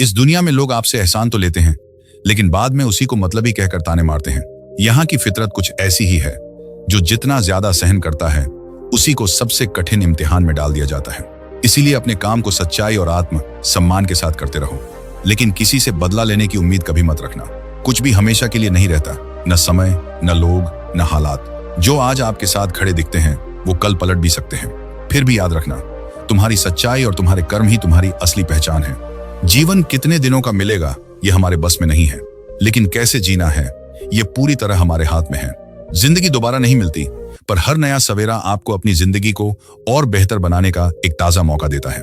इस दुनिया में लोग आपसे एहसान तो लेते हैं, लेकिन बाद में उसी को मतलबी कहकर ताने मारते हैं। यहाँ की फितरत कुछ ऐसी ही है, जो जितना ज्यादा सहन करता है उसी को सबसे कठिन इम्तिहान में डाल दिया जाता है। इसीलिए अपने काम को सच्चाई और आत्म सम्मान के साथ करते रहो, लेकिन किसी से बदला लेने की उम्मीद कभी मत रखना। कुछ भी हमेशा के लिए नहीं रहता, न समय, न लोग, न हालात। जो आज आपके साथ खड़े दिखते हैं वो कल पलट भी सकते हैं। फिर भी याद रखना, तुम्हारी सच्चाई और तुम्हारे कर्म ही तुम्हारी असली पहचान है। जीवन कितने दिनों का मिलेगा ये हमारे बस में नहीं है, लेकिन कैसे जीना है ये पूरी तरह हमारे हाथ में है। जिंदगी दोबारा नहीं मिलती, पर हर नया सवेरा आपको अपनी जिंदगी को और बेहतर बनाने का एक ताजा मौका देता है।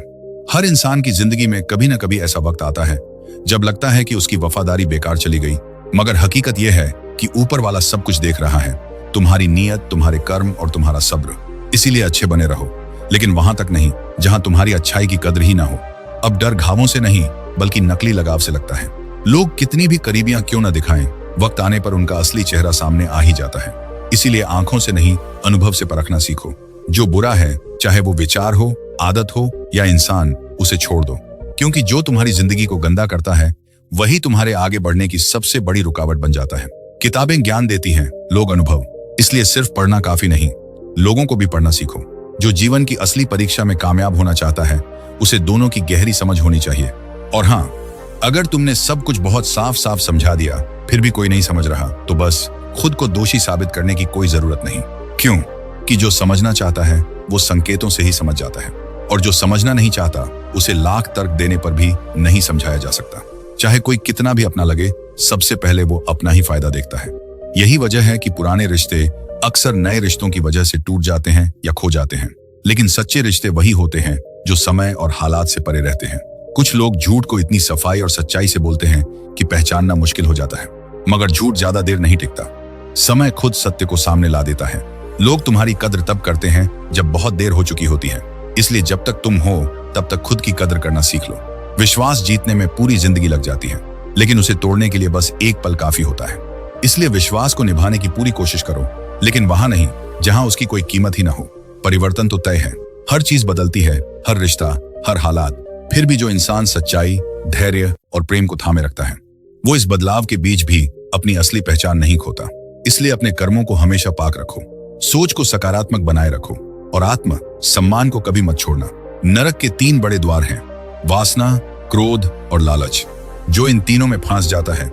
हर इंसान की जिंदगी में कभी न कभी ऐसा वक्त आता है जब लगता है कि उसकी वफादारी बेकार चली गई, मगर हकीकत यह है कि ऊपर वाला सब कुछ देख रहा है, तुम्हारी नीयत, तुम्हारे कर्म और तुम्हारा सब्र। इसीलिए अच्छे बने रहो, लेकिन वहां तक नहीं जहां तुम्हारी अच्छाई की कद्र ही ना हो। अब डर घावों से नहीं बल्कि नकली लगाव से लगता है। लोग कितनी भी करीबियां क्यों न दिखाएं, वक्त आने पर उनका असली चेहरा सामने आ ही जाता है। इसीलिए आंखों से नहीं अनुभव से परखना सीखो। जो बुरा है, चाहे वो विचार हो, आदत हो या इंसान, उसे छोड़ दो, क्योंकि जो तुम्हारी जिंदगी को गंदा करता है वही तुम्हारे आगे बढ़ने की सबसे बड़ी रुकावट बन जाता है। किताबें ज्ञान देती हैं, लोग अनुभव। इसलिए सिर्फ पढ़ना काफी नहीं, लोगों को भी पढ़ना सीखो। जो जीवन की असली परीक्षा में कामयाब होना चाहता है उसे दोनों की गहरी समझ होनी चाहिए। और हाँ, अगर तुमने सब कुछ बहुत साफ साफ समझा दिया फिर भी कोई नहीं समझ रहा, तो बस खुद को दोषी साबित करने की कोई जरूरत नहीं। क्यों कि जो समझना चाहता है वो संकेतों से ही समझ जाता है, और जो समझना नहीं चाहता उसे लाख तर्क देने पर भी नहीं समझाया जा सकता। चाहे कोई कितना भी अपना लगे, सबसे पहले वो अपना ही फायदा देखता है। यही वजह है कि पुराने रिश्ते अक्सर नए रिश्तों की वजह से टूट जाते हैं या खो जाते हैं, लेकिन सच्चे रिश्ते वही होते हैं जो समय और हालात से परे रहते हैं। कुछ लोग झूठ को इतनी सफाई और सच्चाई से बोलते हैं कि पहचानना मुश्किल हो जाता है, मगर झूठ ज्यादा देर नहीं टिकता। समय खुद सत्य को सामने ला देता है। लोग तुम्हारी कद्र तब करते हैं जब बहुत देर हो चुकी होती है। इसलिए जब तक तुम हो तब तक खुद की कद्र करना सीख लो। विश्वास जीतने में पूरी जिंदगी लग जाती है, लेकिन उसे तोड़ने के लिए बस एक पल काफी होता है। इसलिए विश्वास को निभाने की पूरी कोशिश करो, लेकिन वहां नहीं जहां उसकी कोई कीमत ही ना हो। परिवर्तन तो तय है, हर चीज बदलती है, हर रिश्ता, हर हालात। फिर भी जो इंसान सच्चाई, धैर्य और प्रेम को थामे रखता है, वो इस बदलाव के बीच भी अपनी असली पहचान नहीं खोता। इसलिए अपने कर्मों को हमेशा पाक रखो, सोच को सकारात्मक बनाए रखो और आत्म सम्मान को कभी मत छोड़ना। नरक के 3 बड़े द्वार हैं, वासना, क्रोध और लालच। जो इन तीनों में फंस जाता है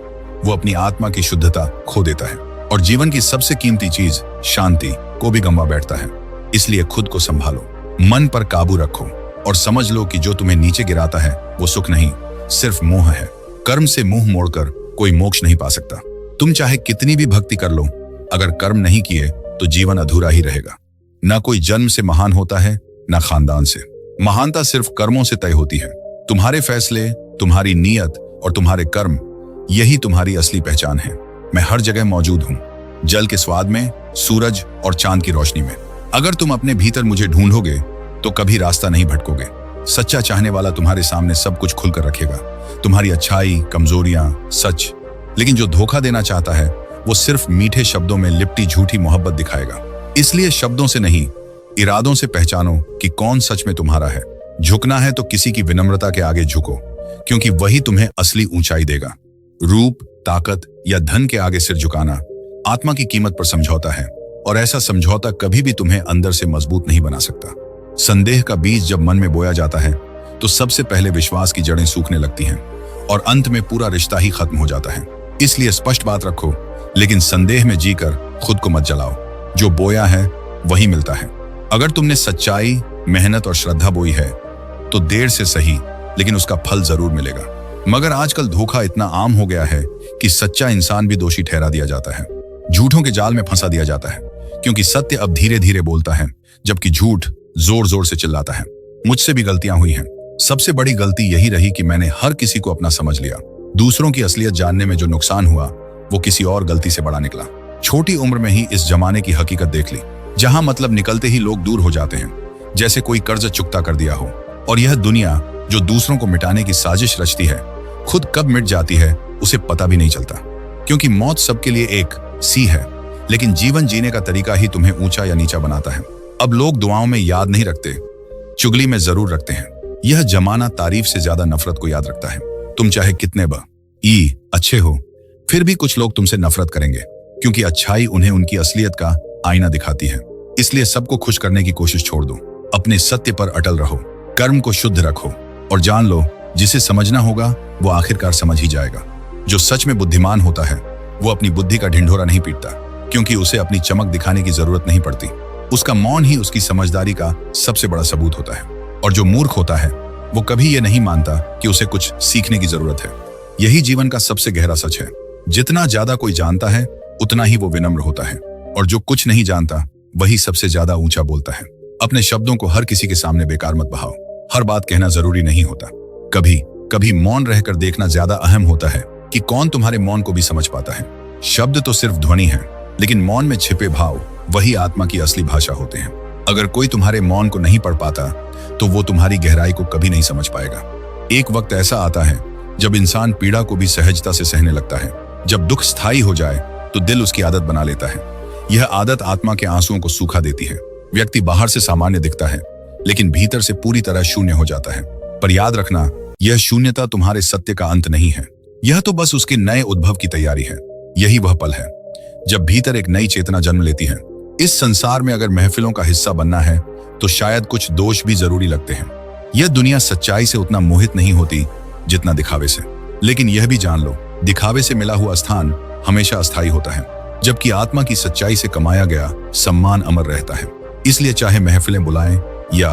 वो अपनी आत्मा की शुद्धता खो देता है और जीवन की सबसे कीमती चीज शांति को भी गंवा बैठता है। इसलिए खुद को संभालो, मन पर काबू रखो और समझ लो कि जो तुम्हें नीचे गिराता है वो सुख नहीं, सिर्फ मोह है। कर्म से मुंह मोड़कर कोई मोक्ष नहीं पा सकता। तुम चाहे कितनी भी भक्ति कर लो, अगर कर्म नहीं किए तो जीवन अधूरा ही रहेगा। ना कोई जन्म से महान होता है, ना खानदान से। महानता सिर्फ कर्मों से तय होती है। तुम्हारे फैसले, तुम्हारी नीयत और तुम्हारे कर्म, यही तुम्हारी असली पहचान है। मैं हर जगह मौजूद हूँ, जल के स्वाद में, सूरज और चांद की रोशनी में। अगर तुम अपने भीतर मुझे ढूंढोगे तो कभी रास्ता नहीं भटकोगे। सच्चा चाहने वाला तुम्हारे सामने सब कुछ खुलकर रखेगा, तुम्हारी अच्छाई, कमजोरियां, सच। लेकिन जो धोखा देना चाहता है वो सिर्फ मीठे शब्दों में लिपटी झूठी मोहब्बत दिखाएगा। इसलिए शब्दों से नहीं, इरादों से पहचानो कि कौन सच में तुम्हारा है। झुकना है तो किसी की विनम्रता के आगे झुको, क्योंकि वही तुम्हें असली ऊंचाई देगा। रूप, ताकत या धन के आगे सिर झुकाना आत्मा की कीमत पर समझौता है, और ऐसा समझौता कभी भी तुम्हें अंदर से मजबूत नहीं बना सकता। संदेह का बीज जब मन में बोया जाता है तो सबसे पहले विश्वास की जड़ें सूखने लगती हैं और अंत में पूरा रिश्ता ही खत्म हो जाता है। इसलिए स्पष्ट बात रखो, लेकिन संदेह में जीकर खुद को मत जलाओ। जो बोया है वही मिलता है। अगर तुमने सच्चाई, मेहनत और श्रद्धा बोई है तो देर से सही, लेकिन उसका फल जरूर मिलेगा। मगर आजकल धोखा इतना आम हो गया है कि सच्चा इंसान भी दोषी ठहरा दिया जाता है, झूठों के जाल में फंसा दिया जाता है, क्योंकि सत्य अब धीरे धीरे बोलता है जबकि झूठ जोर जोर से चिल्लाता है। मुझसे भी गलतियां हुई हैं। सबसे बड़ी गलती यही रही कि मैंने हर किसी को अपना समझ लिया। दूसरों की असलियत जानने में जो नुकसान हुआ वो किसी और गलती से बड़ा निकला। छोटी उम्र में ही इस जमाने की हकीकत देख ली, जहां मतलब निकलते ही लोग दूर हो जाते हैं, जैसे कोई कर्ज चुकता कर दिया हो। और यह दुनिया जो दूसरों को मिटाने की साजिश रचती है, खुद कब मिट जाती है उसे पता भी नहीं चलता, क्योंकि मौत सबके लिए एक सी है, लेकिन जीवन जीने का तरीका ही तुम्हें ऊंचा या नीचा बनाता है। अब लोग दुआओं में याद नहीं रखते, चुगली में जरूर रखते हैं। यह जमाना तारीफ से ज्यादा नफरत को याद रखता है। तुम चाहे कितने अच्छे हो, फिर भी कुछ लोग तुमसे नफरत करेंगे, क्योंकि अच्छाई उन्हें उनकी असलियत का आईना दिखाती है। इसलिए सबको खुश करने की कोशिश छोड़ दो, अपने सत्य पर अटल रहो, कर्म को शुद्ध रखो और जान लो जिसे समझना होगा वो आखिरकार समझ ही जाएगा। जो सच में बुद्धिमान होता है वो अपनी बुद्धि का ढिंढोरा नहीं पीटता, क्योंकि उसे अपनी चमक दिखाने की जरूरत नहीं पड़ती। उसका मौन ही उसकी समझदारी का सबसे बड़ा सबूत होता है। और जो मूर्ख होता है वो कभी ये नहीं मानता कि उसे कुछ सीखने की जरूरत है। यही जीवन का सबसे गहरा सच है। जितना ज्यादा कोई जानता है उतना ही वो विनम्र होता है, और जो कुछ नहीं जानता वही सबसे ज्यादा ऊंचा बोलता है। अपने शब्दों को हर किसी के सामने बेकार मत बहाओ। हर बात कहना जरूरी नहीं होता। कभी कभी मौन रहकर देखना ज्यादा अहम होता है कि कौन तुम्हारे मौन को भी समझ पाता है। शब्द तो सिर्फ ध्वनि है, लेकिन मौन में छिपे भाव वही आत्मा की असली भाषा होते हैं। अगर कोई तुम्हारे मौन को नहीं पढ़ पाता तो वो तुम्हारी गहराई को कभी नहीं समझ पाएगा। एक वक्त ऐसा आता है जब इंसान पीड़ा को भी सहजता से सहने लगता है। जब दुख स्थायी हो जाए तो दिल उसकी आदत बना लेता है। यह आदत आत्मा के आंसुओं को सूखा देती है। व्यक्ति बाहर से सामान्य दिखता है, लेकिन भीतर से पूरी तरह शून्य हो जाता है। पर याद रखना, यह शून्यता तुम्हारे सत्य का अंत नहीं है। यह तो बस उसके नए उद्भव की तैयारी है। यही वह पल है जब भीतर एक नई चेतना जन्म लेती है। इस संसार में अगर महफिलों का हिस्सा बनना है तो शायद कुछ दोष भी जरूरी लगते हैं। यह दुनिया सच्चाई से उतना मोहित नहीं होती जितना दिखावे से। लेकिन यह भी जान लो, दिखावे से मिला हुआ स्थान हमेशा अस्थायी होता है, जबकि आत्मा की सच्चाई से कमाया गया सम्मान अमर रहता है। इसलिए चाहे महफिलें बुलाएं या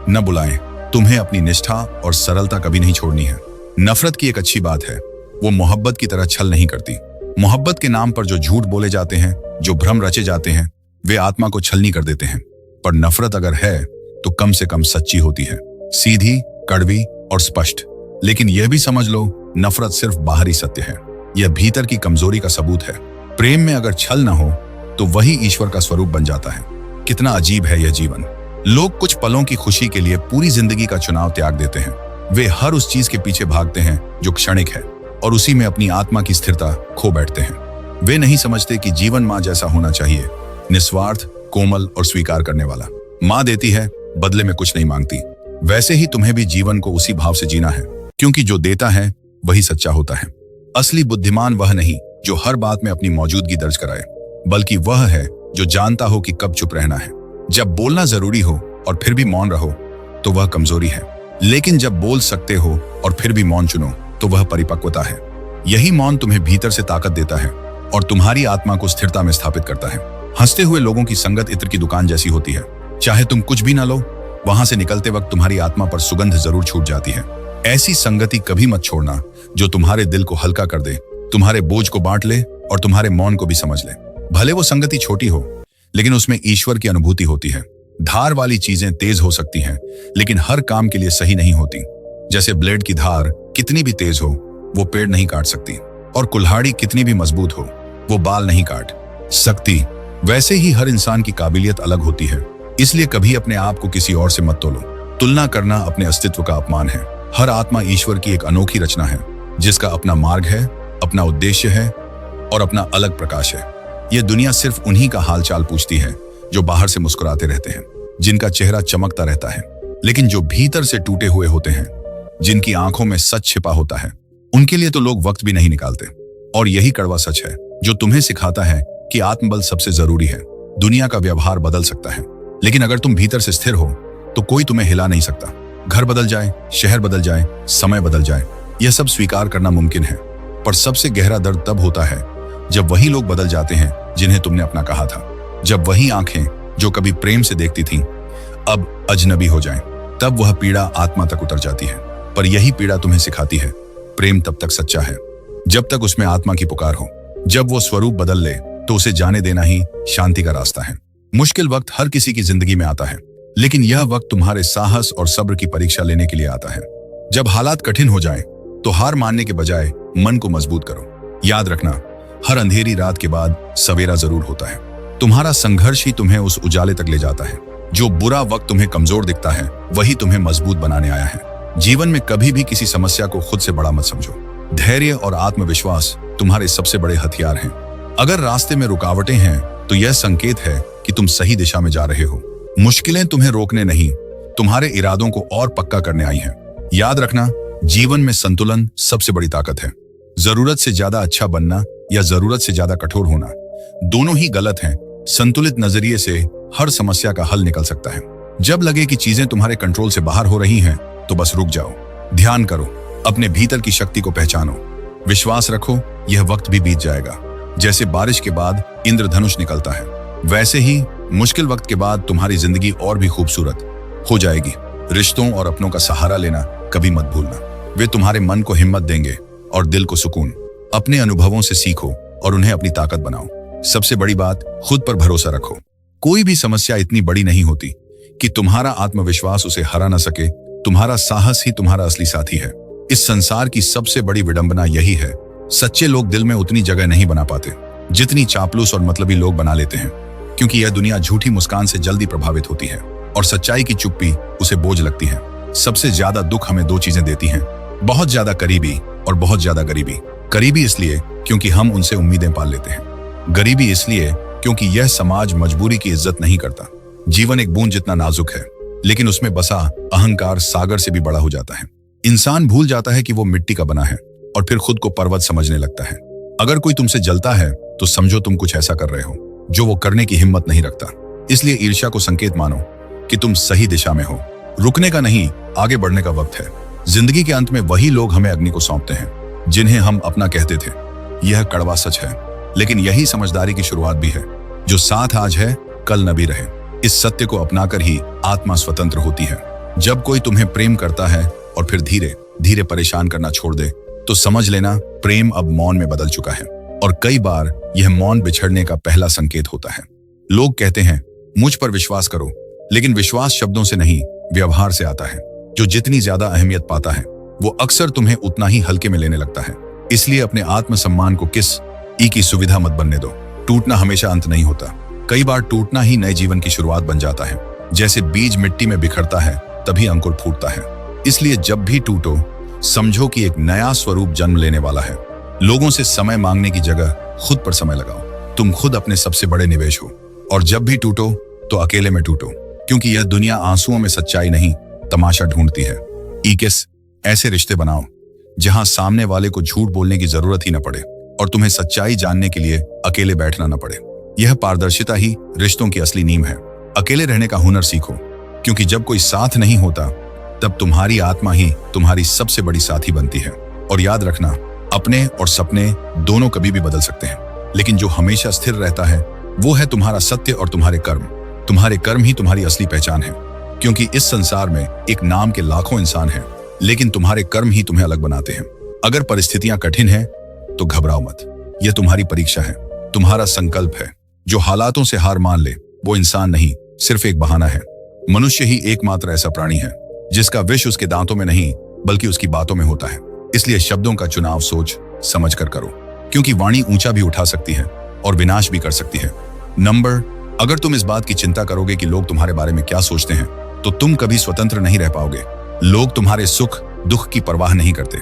न बुलाएं, तुम्हें अपनी निष्ठा और सरलता कभी नहीं छोड़नी है। नफरत की एक अच्छी बात है, वो मोहब्बत की तरह छल नहीं करती। मोहब्बत के नाम पर जो झूठ बोले जाते हैं, जो भ्रम रचे जाते हैं, वे आत्मा को छलनी कर देते हैं। पर नफरत अगर है तो कम से कम सच्ची होती है, सीधी, कड़वी और स्पष्ट। लेकिन यह भी समझ लो, नफरत सिर्फ बाहरी सत्य है, यह भीतर की कमजोरी का सबूत है। प्रेम में अगर छल ना हो तो वही ईश्वर का स्वरूप बन जाता है। कितना अजीब है यह जीवन। लोग कुछ पलों की खुशी के लिए पूरी जिंदगी का चुनाव त्याग देते हैं। वे हर उस चीज के पीछे भागते हैं जो क्षणिक है, और उसी में अपनी आत्मा की स्थिरता खो बैठते हैं। वे नहीं समझते कि जीवन माँ जैसा होना चाहिए, निस्वार्थ, कोमल और स्वीकार करने वाला। माँ देती है, बदले में कुछ नहीं मांगती। वैसे ही तुम्हें भी जीवन को उसी भाव से जीना है, क्योंकि जो देता है वही सच्चा होता है। असली बुद्धिमान वह नहीं जो हर बात में अपनी मौजूदगी दर्ज कराए, बल्कि वह है जो जानता हो कि कब चुप रहना है। जब बोलना जरूरी हो और फिर भी मौन रहो तो वह कमजोरी है, लेकिन जब बोल सकते हो और फिर भी मौन चुनो तो वह परिपक्वता है। यही मौन तुम्हें भीतर से ताकत देता है और तुम्हारी आत्मा को स्थिरता में स्थापित करता है। हंसते हुए लोगों की संगत इत्र की दुकान जैसी होती है। चाहे तुम कुछ भी ना लो, वहां से निकलते वक्त तुम्हारी आत्मा पर सुगंध जरूर छूट जाती है। ऐसी संगति कभी मत छोड़ना जो तुम्हारे दिल को हल्का कर दे, तुम्हारे बोझ को बांट ले और तुम्हारे मौन को भी समझ ले। भले वो संगति छोटी हो, लेकिन उसमें ईश्वर की अनुभूति होती है। धार वाली चीजें तेज हो सकती हैं, लेकिन हर काम के लिए सही नहीं होती। जैसे ब्लेड की धार कितनी भी तेज हो, वो पेड़ नहीं काट सकती, और कुल्हाड़ी कितनी भी मजबूत हो, वो बाल नहीं काट सकती। वैसे ही हर इंसान की काबिलियत अलग होती है, इसलिए कभी अपने आप को किसी और से मत तोलो। तुलना करना अपने अस्तित्व का अपमान है। हर आत्मा ईश्वर की एक अनोखी रचना है, जिसका अपना मार्ग है, अपना उद्देश्य है और अपना अलग प्रकाश है। यह दुनिया सिर्फ उन्हीं का हालचाल पूछती है जो बाहर से मुस्कुराते रहते हैं, जिनका चेहरा चमकता रहता है, लेकिन जो भीतर से टूटे हुए होते हैं, जिनकी आंखों में सच छिपा होता है, उनके लिए तो लोग वक्त भी नहीं निकालते। और यही कड़वा सच है जो तुम्हें सिखाता है कि आत्मबल सबसे जरूरी है। दुनिया का व्यवहार बदल सकता है, लेकिन अगर तुम भीतर से स्थिर हो तो कोई तुम्हें हिला नहीं सकता। घर बदल जाए, शहर बदल जाए, समय बदल जाए, यह सब स्वीकार करना मुमकिन है, पर सबसे गहरा दर्द तब होता है जब वही लोग बदल जाते हैं जिन्हें तुमने अपना कहा था। जब वही आंखें जो कभी प्रेम से देखती थीं अब अजनबी हो जाएं, तब वह पीड़ा आत्मा तक उतर जाती है। पर यही पीड़ा तुम्हें सिखाती है, प्रेम तब तक सच्चा है जब तक उसमें आत्मा की पुकार हो। जब वो स्वरूप बदल ले तो उसे जाने देना ही शांति का रास्ता है। मुश्किल वक्त हर किसी की जिंदगी में आता है, लेकिन यह वक्त तुम्हारे साहस और सब्र की परीक्षा लेने के लिए आता है। जब हालात कठिन हो जाएं, तो हार मानने के बजाय मन को मजबूत करो। याद रखना, हर अंधेरी रात के बाद सवेरा जरूर होता है। तुम्हारा संघर्ष ही तुम्हें उस उजाले तक ले जाता है। जो बुरा वक्त तुम्हें कमजोर दिखता है, वही तुम्हें मजबूत बनाने आया है। जीवन में कभी भी किसी समस्या को खुद से बड़ा मत समझो। धैर्य और आत्मविश्वास तुम्हारे सबसे बड़े हथियार हैं। अगर रास्ते में रुकावटें हैं तो यह संकेत है कि तुम सही दिशा में जा रहे हो। मुश्किलें तुम्हें रोकने नहीं, तुम्हारे इरादों को और पक्का करने आई हैं। याद रखना, जीवन में संतुलन सबसे बड़ी ताकत है। जरूरत से ज्यादा अच्छा बनना या जरूरत से ज्यादा कठोर होना, दोनों ही गलत हैं। संतुलित नजरिए से हर समस्या का हल निकल सकता है। जब लगे कि चीजें तुम्हारे कंट्रोल से बाहर हो रही हैं, तो बस रुक जाओ, ध्यान करो, अपने भीतर की शक्ति को पहचानो, विश्वास रखो, यह वक्त भी बीत जाएगा। जैसे बारिश के बाद इंद्रधनुष निकलता है, वैसे ही मुश्किल वक्त के बाद तुम्हारी जिंदगी और भी खूबसूरत हो जाएगी। रिश्तों और अपनों का सहारा लेना कभी मत भूलना, वे तुम्हारे मन को हिम्मत देंगे और दिल को सुकून। अपने अनुभवों से सीखो और उन्हें अपनी ताकत बनाओ। सबसे बड़ी बात, खुद पर भरोसा रखो। कोई भी समस्या इतनी बड़ी नहीं होती कि तुम्हारा आत्मविश्वास उसे हरा न सके। तुम्हारा साहस ही तुम्हारा असली साथी है। इस संसार की सबसे बड़ी विडंबना यही है, सच्चे लोग दिल में उतनी जगह नहीं बना पाते जितनी चापलूस और मतलबी लोग बना लेते हैं, क्योंकि यह दुनिया झूठी मुस्कान से जल्दी प्रभावित होती है और सच्चाई की चुप्पी उसे बोझ लगती है। सबसे ज्यादा दुख हमें दो चीजें देती हैं, बहुत ज्यादा करीबी और बहुत ज्यादा गरीबी। करीबी इसलिए क्योंकि हम उनसे उम्मीदें पाल लेते हैं, गरीबी इसलिए क्योंकि यह समाज मजबूरी की इज्जत नहीं करता। जीवन एक बूंद जितना नाजुक है, लेकिन उसमें बसा अहंकार सागर से भी बड़ा हो जाता है। इंसान भूल जाता है कि वो मिट्टी का बना है और फिर खुद को पर्वत समझने लगता है। अगर कोई तुमसे जलता है तो समझो तुम कुछ ऐसा कर रहे हो जो वो करने की हिम्मत नहीं रखता। इसलिए ईर्ष्या को संकेत मानो कि तुम सही दिशा में हो। रुकने का नहीं, आगे बढ़ने का वक्त है। जिंदगी के अंत में वही लोग हमें अग्नि को सौंपते हैं जिन्हें हम अपना कहते थे। यह कड़वा सच है, लेकिन यही समझदारी की शुरुआत भी है। जो साथ आज है, कल न भी रहे। इस सत्य को अपनाकर ही आत्मा स्वतंत्र होती है। जब कोई तुम्हें प्रेम करता है और फिर धीरे धीरे परेशान करना छोड़ दे, तो समझ लेना प्रेम अब मौन में बदल चुका है। और कई बार यह मौन बिछड़ने का पहला संकेत होता है। लोग कहते हैं मुझ पर विश्वास करो, लेकिन विश्वास शब्दों से नहीं, व्यवहार से आता है। जो जितनी ज्यादा अहमियत पाता है, वो अक्सर तुम्हें उतना ही हल्के में लेने लगता है। इसलिए अपने आत्मसम्मान को किस की सुविधा मत बनने दो। टूटना हमेशा अंत नहीं होता, कई बार टूटना ही नए जीवन की शुरुआत बन जाता है। जैसे बीज मिट्टी में बिखरता है, तभी अंकुर फूटता है। इसलिए जब भी टूटो, समझो कि एक नया स्वरूप जन्म लेने वाला है। लोगों से समय मांगने की जगह खुद पर समय लगाओ। तुम खुद अपने सबसे बड़े निवेश हो। और जब भी टूटो तो अकेले में टूटो, क्योंकि यह दुनिया आंसुओं में सच्चाई नहीं, तमाशा ढूंढती है। ऐसे रिश्ते बनाओ जहां सामने वाले को झूठ बोलने की जरूरत ही न पड़े और तुम्हें सच्चाई जानने के लिए अकेले बैठना न पड़े। यह पारदर्शिता ही रिश्तों की असली नींव है। अकेले रहने का हुनर सीखो, क्योंकि जब कोई साथ नहीं होता, तब तुम्हारी आत्मा ही तुम्हारी सबसे बड़ी साथी बनती है। और याद रखना, अपने और सपने दोनों कभी भी बदल सकते हैं, लेकिन जो हमेशा स्थिर रहता है वो है तुम्हारा सत्य और तुम्हारे कर्म। तुम्हारे कर्म ही तुम्हारी असली पहचान है, क्योंकि इस संसार में एक नाम के लाखों इंसान हैं, लेकिन तुम्हारे कर्म ही तुम्हें अलग बनाते हैं। अगर परिस्थितियां कठिन हैं तो घबराओ मत, यह तुम्हारी परीक्षा है, तुम्हारा संकल्प है। जो हालातों से हार मान ले वो इंसान नहीं, सिर्फ एक बहाना है। मनुष्य ही एकमात्र ऐसा प्राणी है जिसका विष उसके दांतों में नहीं बल्कि उसकी बातों में होता है। इसलिए शब्दों का चुनाव सोच समझ कर करो, क्योंकि वाणी ऊंचा भी उठा सकती है और विनाश भी कर सकती है। अगर तुम इस बात की चिंता करोगे कि लोग तुम्हारे बारे में क्या सोचते हैं, तो तुम कभी स्वतंत्र नहीं रह पाओगे। लोग तुम्हारे सुख दुख की परवाह नहीं करते।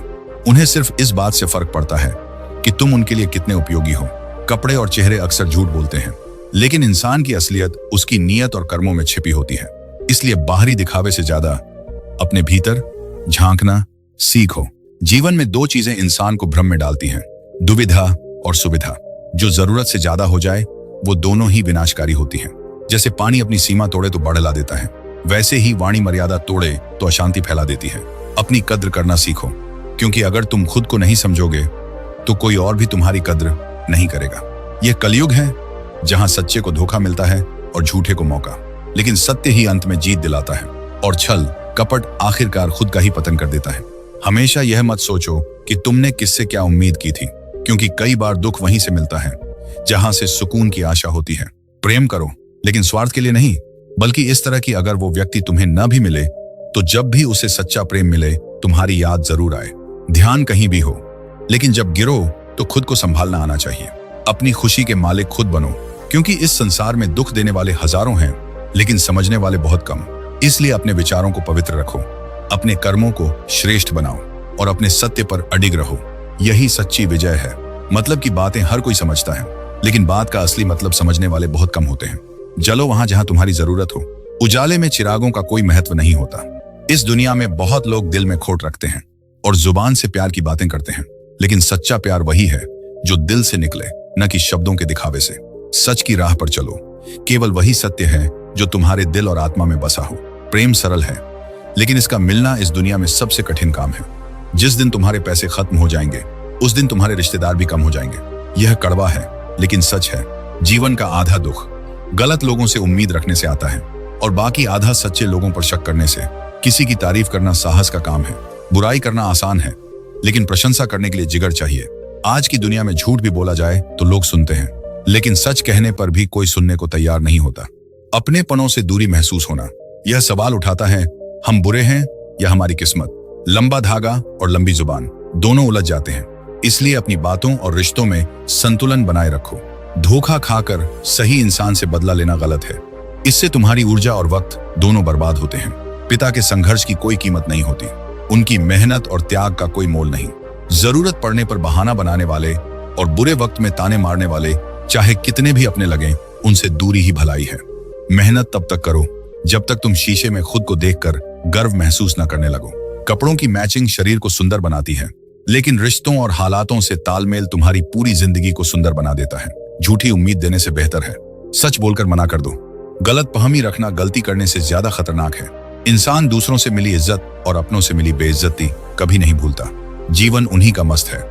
उन्हें सिर्फ इस बात से फर्क पड़ता है कि तुम उनके लिए कितने उपयोगी हो। कपड़े और चेहरे अक्सर झूठ बोलते हैं, लेकिन इंसान की असलियत उसकी नीयत और कर्मों में छिपी होती है। इसलिए बाहरी दिखावे से ज्यादा अपने भीतर झांकना सीखो। जीवन में दो चीजें इंसान को भ्रम में डालती हैं, दुविधा और सुविधा। जो जरूरत से ज्यादा हो जाए वो दोनों ही विनाशकारी होती हैं। जैसे पानी अपनी सीमा तोड़े तो बाढ़ ला देता है, वैसे ही वाणी मर्यादा तोड़े तो अशांति फैला देती है। अपनी कद्र करना सीखो, क्योंकि अगर तुम खुद को नहीं समझोगे तो कोई और भी तुम्हारी कद्र नहीं करेगा। यह कलयुग है जहां सच्चे को धोखा मिलता है और झूठे को मौका, लेकिन सत्य ही अंत में जीत दिलाता है और छल कपट आखिरकार खुद का ही पतन कर देता है। हमेशा यह मत सोचो कि तुमने किससे क्या उम्मीद की थी, क्योंकि कई बार दुख वहीं से मिलता है जहां से सुकून की आशा होती है। प्रेम करो, लेकिन स्वार्थ के लिए नहीं, बल्कि इस तरह कि अगर वो व्यक्ति तुम्हें न भी मिले तो जब भी उसे सच्चा प्रेम मिले तुम्हारी याद जरूर आए। ध्यान कहीं भी हो, लेकिन जब गिरो तो खुद को संभालना आना चाहिए। अपनी खुशी के मालिक खुद बनो, क्योंकि इस संसार में दुख देने वाले हजारों हैं, लेकिन समझने वाले बहुत कम। इसलिए अपने विचारों को पवित्र रखो, अपने कर्मों को श्रेष्ठ बनाओ और अपने सत्य पर अडिग रहो। यही सच्ची विजय है। मतलब की बातें हर कोई समझता है, लेकिन बात का असली मतलब समझने वाले बहुत कम होते हैं। जलो वहां जहां तुम्हारी जरूरत हो। उजाले में चिरागों का कोई महत्व नहीं होता। इस दुनिया में बहुत लोग दिल में खोट रखते हैं, और जुबान से प्यार की बातें करते हैं, लेकिन सच्चा प्यार वही है जो दिल से निकले, न कि शब्दों के दिखावे से। सच की राह पर चलो, केवल वही सत्य है जो तुम्हारे दिल और आत्मा में बसा हो। प्रेम सरल है, लेकिन इसका मिलना इस दुनिया में सबसे कठिन काम है। जिस दिन तुम्हारे पैसे खत्म हो जाएंगे, उस दिन तुम्हारे रिश्तेदार भी कम हो जाएंगे। यह कड़वा है, लेकिन सच है। जीवन का आधा दुख गलत लोगों से उम्मीद रखने से आता है, और बाकी आधा सच्चे लोगों पर शक करने से। किसी की तारीफ करना साहस का काम है। बुराई करना आसान है, लेकिन प्रशंसा करने के लिए जिगर चाहिए। आज की दुनिया में झूठ भी बोला जाए तो लोग सुनते हैं, लेकिन सच कहने पर भी कोई सुनने को तैयार नहीं होता। अपनेपनों से दूरी महसूस होना, यह सवाल उठाता है, हम बुरे हैं या हमारी किस्मत? लंबा धागा और लंबी जुबान दोनों उलझ जाते हैं। इसलिए अपनी बातों और रिश्तों में संतुलन बनाए रखो। धोखा खाकर सही इंसान से बदला लेना गलत है। इससे तुम्हारी ऊर्जा और वक्त दोनों बर्बाद होते हैं। पिता के संघर्ष की कोई कीमत नहीं होती, उनकी मेहनत और त्याग का कोई मोल नहीं। जरूरत पड़ने पर बहाना बनाने वाले और बुरे वक्त में ताने मारने वाले, चाहे कितने भी अपने लगें, उनसे दूरी ही भलाई है। मेहनत तब तक करो जब तक तुम शीशे में खुद को देखकर गर्व महसूस न करने लगो। कपड़ों की मैचिंग शरीर को सुंदर बनाती है, लेकिन रिश्तों और हालातों से तालमेल तुम्हारी पूरी जिंदगी को सुंदर बना देता है। झूठी उम्मीद देने से बेहतर है सच बोलकर मना कर दो। गलत फहमी रखना गलती करने से ज्यादा खतरनाक है। इंसान दूसरों से मिली इज्जत और अपनों से मिली बेइज्जती कभी नहीं भूलता। जीवन उन्हीं का मस्त है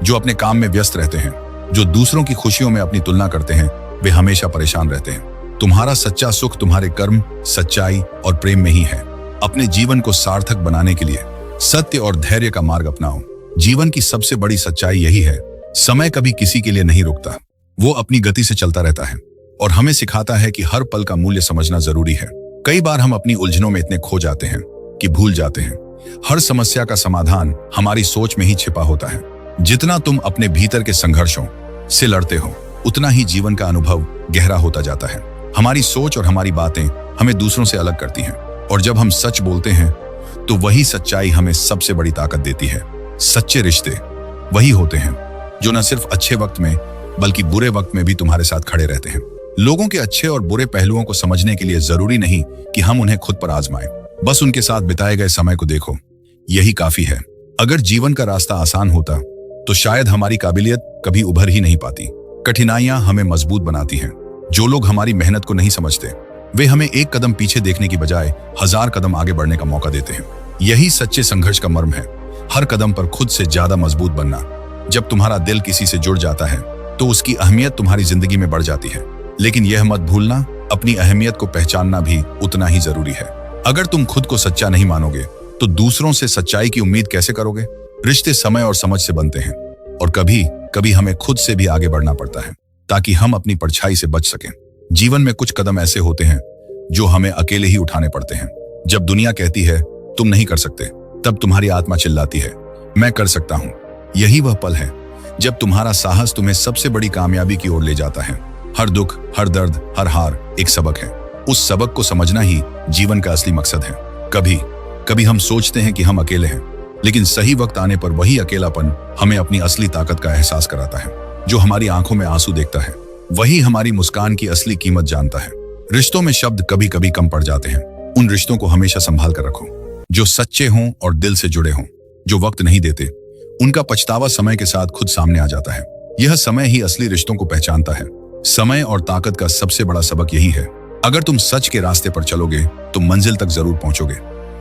जो अपने काम में व्यस्त रहते हैं। जो दूसरों की खुशियों में अपनी तुलना करते हैं, वे हमेशा परेशान रहते हैं। तुम्हारा सच्चा सुख तुम्हारे कर्म, सच्चाई और प्रेम में ही है। अपने जीवन को सार्थक बनाने के लिए सत्य और धैर्य का मार्ग अपनाओ। जीवन की सबसे बड़ी सच्चाई यही है, समय कभी किसी के लिए नहीं रुकता, वो अपनी गति से चलता रहता है और हमें सिखाता है कि हर पल का मूल्य समझना जरूरी है। कई बार हम अपनी उलझनों में इतने खो जाते हैं कि भूल जाते हैं हर समस्या का समाधान हमारी सोच में ही छिपा होता है। जितना तुम अपने भीतर के संघर्षों से लड़ते हो, उतना ही जीवन का अनुभव गहरा होता जाता है। हमारी सोच और हमारी बातें हमें दूसरों से अलग करती हैं, और जब हम सच बोलते हैं तो वही सच्चाई हमें सबसे बड़ी ताकत देती है। सच्चे रिश्ते वही होते हैं जो न सिर्फ अच्छे वक्त में बल्कि बुरे वक्त में भी तुम्हारे साथ खड़े रहते हैं। लोगों के अच्छे और बुरे पहलुओं को समझने के लिए जरूरी नहीं कि हम उन्हें खुद पर आजमाएं, बस उनके साथ बिताए गए समय को देखो, यही काफी है। अगर जीवन का रास्ता आसान होता तो शायद हमारी काबिलियत कभी उभर ही नहीं पाती। कठिनाइयां हमें मजबूत बनाती हैं। जो लोग हमारी मेहनत को नहीं समझते, वे हमें एक कदम पीछे देखने की बजाय 1000 कदम आगे बढ़ने का मौका देते हैं। यही सच्चे संघर्ष का मर्म है, हर कदम पर खुद से ज्यादा मजबूत बनना। जब तुम्हारा दिल किसी से जुड़ जाता है तो उसकी अहमियत तुम्हारी जिंदगी में बढ़ जाती है, लेकिन यह मत भूलना, अपनी अहमियत को पहचानना भी उतना ही जरूरी है। अगर तुम खुद को सच्चा नहीं मानोगे तो दूसरों से सच्चाई की उम्मीद कैसे करोगे? रिश्ते समय और समझ से बनते हैं, और कभी कभी हमें खुद से भी आगे बढ़ना पड़ता है ताकि हम अपनी परछाई से बच सकें। जीवन में कुछ कदम ऐसे होते हैं जो हमें अकेले ही उठाने पड़ते हैं। जब दुनिया कहती है तुम नहीं कर सकते, तब तुम्हारी आत्मा चिल्लाती है मैं कर सकता हूं। यही वह पल है जब तुम्हारा साहस तुम्हें सबसे बड़ी कामयाबी की ओर ले जाता है। हर दुख, हर दर्द, हर हार एक सबक है। उस सबक को समझना ही जीवन का असली मकसद है। कभी कभी हम सोचते हैं कि हम अकेले हैं, लेकिन सही वक्त आने पर वही अकेलापन हमें अपनी असली ताकत का एहसास कराता है। जो हमारी आंखों में आंसू देखता है, वही हमारी मुस्कान की असली कीमत जानता है। रिश्तों में शब्द कभी कभी कम पड़ जाते हैं। उन रिश्तों को हमेशा संभाल कर रखो जो सच्चे हों और दिल से जुड़े हों। जो वक्त नहीं देते, उनका पछतावा समय के साथ खुद सामने आ जाता है। यह समय ही असली रिश्तों को पहचानता है। समय और ताकत का सबसे बड़ा सबक यही है, अगर तुम सच के रास्ते पर चलोगे तो मंजिल तक जरूर पहुंचोगे।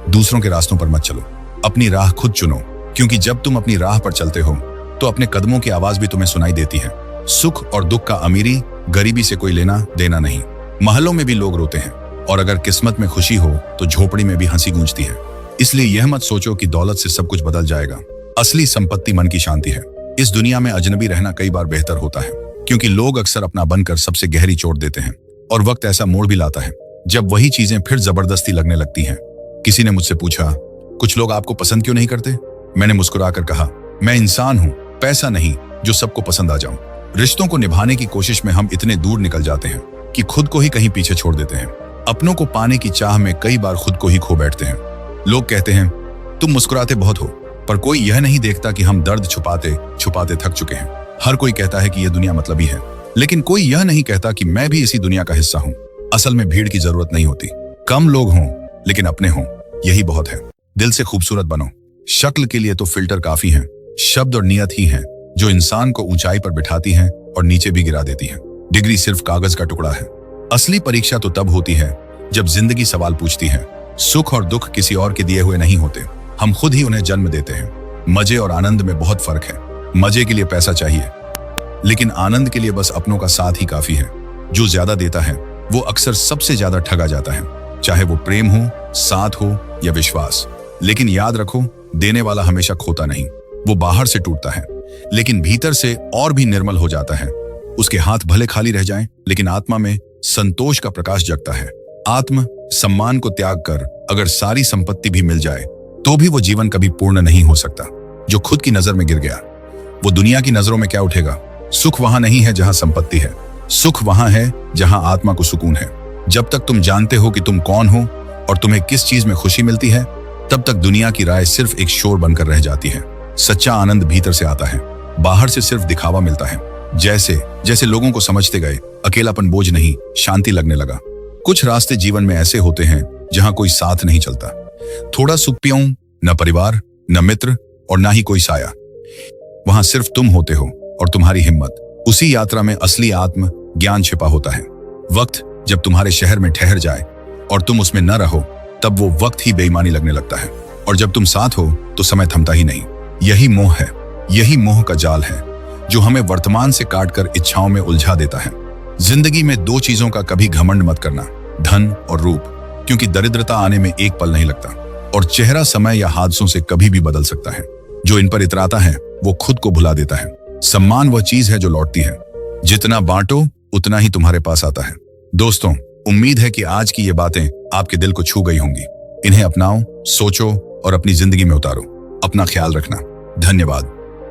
दूसरों के रास्तों पर मत चलो, अपनी राह खुद चुनो, क्योंकि जब तुम अपनी राह पर चलते हो तो अपने कदमों की आवाज भी तुम्हें सुनाई देती है। सुख और दुख का अमीरी गरीबी से कोई लेना देना नहीं। महलों में भी लोग रोते हैं, और अगर किस्मत में खुशी हो तो झोपड़ी में भी हंसी गूंजती है। इसलिए यह मत सोचो कि दौलत से सब कुछ बदल जाएगा। असली संपत्ति मन की शांति है। इस दुनिया में अजनबी रहना कई बार बेहतर होता है, क्योंकि लोग अक्सर अपना बनकर सबसे गहरी चोट देते हैं, और वक्त ऐसा मोड़ भी लाता है जब वही चीजें फिर जबरदस्ती लगने लगती हैं। किसी ने मुझसे पूछा, कुछ लोग आपको पसंद क्यों नहीं करते? मैंने मुस्कुराकर कहा, मैं इंसान हूं, पैसा नहीं जो सबको पसंद आ जाऊं। रिश्तों को निभाने की कोशिश में हम इतने दूर निकल जाते हैं कि खुद को ही कहीं पीछे छोड़ देते हैं। अपनों को पाने की चाह में कई बार खुद को ही खो बैठते हैं। लोग कहते हैं तुम मुस्कुराते बहुत हो, पर कोई यह नहीं देखता कि हम दर्द छुपाते छुपाते थक चुके हैं। हर कोई कहता है कि यह दुनिया मतलबी है, लेकिन कोई यह नहीं कहता कि मैं भी इसी दुनिया का हिस्सा हूं। असल में भीड़ की जरूरत नहीं होती, कम लोग हों लेकिन अपने हों, यही बहुत है। दिल से खूबसूरत बनो, शक्ल के लिए तो फिल्टर काफी हैं। शब्द और नियत ही हैं जो इंसान को ऊंचाई पर बिठाती हैं और नीचे भी गिरा देती हैं। डिग्री सिर्फ कागज का टुकड़ा है। असली परीक्षा तो तब होती है जब जिंदगी सवाल पूछती है। सुख और दुख किसी और के दिए हुए नहीं होते, हम खुद ही उन्हें जन्म देते हैं। मजे और आनंद में बहुत फर्क है। मजे के लिए पैसा चाहिए, लेकिन आनंद के लिए बस अपनों का साथ ही काफी है। जो ज्यादा देता है वो अक्सर सबसे ज्यादा ठगा जाता है, चाहे वो प्रेम हो, साथ हो या विश्वास। लेकिन याद रखो, देने वाला हमेशा खोता नहीं। वो बाहर से टूटता है लेकिन भीतर से और भी निर्मल हो जाता है। उसके हाथ भले खाली रह जाएं, लेकिन आत्मा में संतोष का प्रकाश जगता है। आत्म सम्मान को त्याग कर अगर सारी संपत्ति भी मिल जाए तो भी वो जीवन कभी पूर्ण नहीं हो सकता। जो खुद की नजर में गिर गया वो दुनिया की नजरों में क्या उठेगा। सुख वहां नहीं है जहां संपत्ति है, सुख वहां है जहां आत्मा को सुकून है। जब तक तुम जानते हो कि तुम कौन हो और तुम्हें किस चीज में खुशी मिलती है, तब तक दुनिया की राय सिर्फ एक शोर बनकर रह जाती है। सच्चा आनंद भीतर से आता है, बाहर से सिर्फ दिखावा मिलता है। जैसे जैसे लोगों को समझते गए, अकेलापन बोझ नहीं, शांति लगने लगा। कुछ रास्ते जीवन में ऐसे होते हैं जहां कोई साथ नहीं चलता। थोड़ा सुख पियूं, न परिवार, न मित्र और ना ही कोई साया। वहां सिर्फ तुम होते हो और तुम्हारी हिम्मत। उसी यात्रा में असली आत्म ज्ञान छिपा होता है। वक्त जब तुम्हारे शहर में ठहर जाए और तुम उसमें न रहो, तब वो वक्त ही बेईमानी लगने लगता है। और जब तुम साथ हो तो समय थमता ही नहीं। यही मोह है, यही मोह का जाल है जो हमें वर्तमान से काटकर इच्छाओं में उलझा देता है। जिंदगी में दो चीजों का कभी घमंड मत करना, धन और रूप, क्योंकि दरिद्रता आने में एक पल नहीं लगता और चेहरा समय या हादसों से कभी भी बदल सकता है। जो इन पर इतराता है वो खुद को भुला देता है। सम्मान वह चीज है जो लौटती है। जितना बांटो उतना ही तुम्हारे पास आता है। दोस्तों, उम्मीद है कि आज की ये बातें आपके दिल को छू गई होंगी। इन्हें अपनाओ, सोचो और अपनी जिंदगी में उतारो। अपना ख्याल रखना। धन्यवाद।